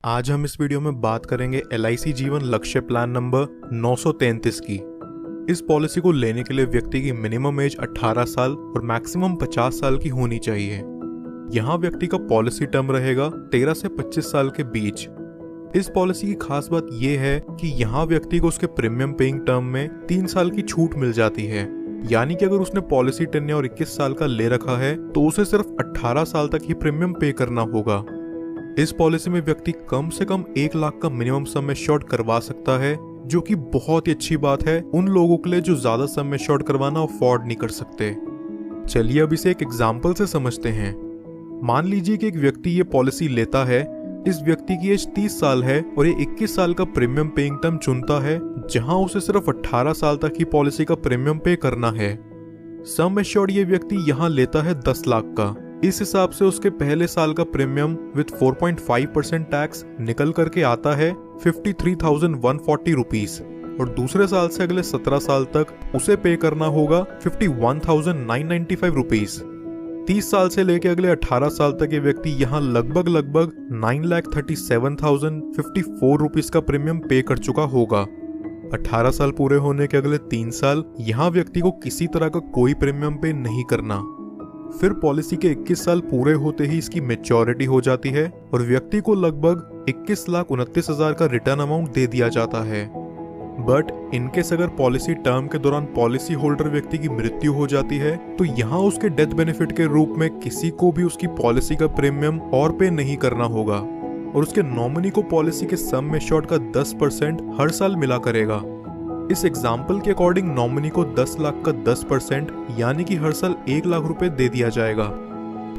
आज हम इस वीडियो में बात करेंगे LIC जीवन लक्ष्य प्लान नंबर 933 की। इस पॉलिसी को लेने के लिए व्यक्ति की मिनिमम एज 18 साल और मैक्सिमम 50 साल की होनी चाहिए। यहाँ व्यक्ति का पॉलिसी टर्म रहेगा 13 से 25 साल के बीच। इस पॉलिसी की खास बात यह है कि यहाँ व्यक्ति को उसके प्रीमियम पेइंग टर्म में 3 साल की छूट मिल जाती है। यानी कि अगर उसने पॉलिसी टेन्योर 21 साल का ले रखा है तो उसे सिर्फ 18 साल तक ही प्रीमियम पे करना होगा। इस पॉलिसी में व्यक्ति कम से कम 1 लाख का मिनिमम सम एश्योर्ड करवा सकता है, जो कि बहुत ही अच्छी बात है उन लोगों के लिए जो ज्यादा सम एश्योर्ड करवाना अफोर्ड नहीं कर सकते। चलिए अब इसे एक एग्जाम्पल से समझते हैं। मान लीजिए कि एक व्यक्ति ये पॉलिसी लेता है। इस व्यक्ति की एज 30 साल है और ये 21 साल का प्रीमियम पेइंग टर्म चुनता है, जहां उसे सिर्फ 18 साल तक ही पॉलिसी का प्रीमियम पे करना है। सम एश्योर्ड ये व्यक्ति यहाँ लेता है 10 लाख का। इस हिसाब से उसके पहले साल का प्रीमियम विद 4.5% टैक्स निकल करके आता है 53,140 रुपीज और दूसरे साल से अगले 17 साल तक उसे पे करना होगा 51,995 रुपीज। 30 साल से लेके अगले 18 साल तक ये व्यक्ति यहाँ लगभग 9,37,054 रुपीज का प्रीमियम पे कर चुका होगा। 18 साल पूरे होने के अगले 3 साल यहाँ व्यक्ति को किसी तरह का कोई प्रीमियम पे नहीं करना। फिर पॉलिसी के 21 साल पूरे होते ही इसकी मैच्योरिटी हो जाती है और व्यक्ति को लगभग 21,29,000 का रिटर्न अमाउंट दे दिया जाता है। बट इनकेस अगर पॉलिसी टर्म के दौरान पॉलिसी होल्डर व्यक्ति की मृत्यु हो जाती है तो यहाँ उसके डेथ बेनिफिट के रूप में किसी को भी उसकी पॉलिसी का प्रीमियम और पे नहीं करना होगा और उसके नॉमिनी को पॉलिसी के सम एश्योर्ड का 10% हर साल मिला करेगा। इस एग्जाम्पल के अकॉर्डिंग नॉमिनी को 10 लाख का 10% यानी कि हर साल 1 लाख रुपए दे दिया जाएगा।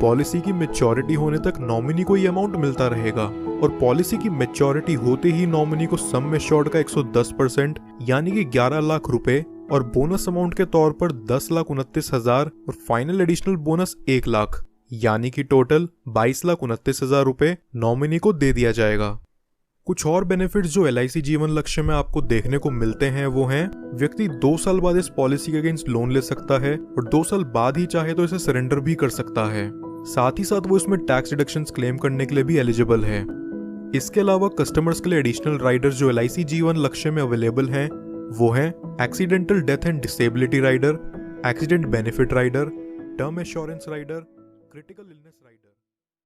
पॉलिसी की मैच्योरिटी होने तक नॉमिनी को ये अमाउंट मिलता रहेगा और पॉलिसी की मैच्योरिटी होते ही नॉमिनी को सम एश्योर्ड का 110% यानी कि 11 लाख रुपए और बोनस अमाउंट के तौर पर 10,29,000 और फाइनल एडिशनल बोनस 1 लाख यानी कि टोटल 22,29,000 रुपए नॉमिनी को दे दिया जाएगा। कुछ और बेनिफिट्स जो LIC जीवन लक्ष्य में आपको देखने को मिलते हैं वो हैं, व्यक्ति 2 साल बाद इस पॉलिसी के अगेंस्ट लोन ले सकता है और 2 साल बाद ही चाहे तो इसे सरेंडर भी कर सकता है। साथ ही साथ वो इसमें टैक्स डिडक्शंस क्लेम करने के लिए भी एलिजिबल है। इसके अलावा कस्टमर्स के लिए एडिशनल राइडर्स जो LIC जीवन लक्ष्य में अवेलेबल हैं वो हैं accidental death and disability rider, accident benefit rider, term assurance rider, critical illness rider.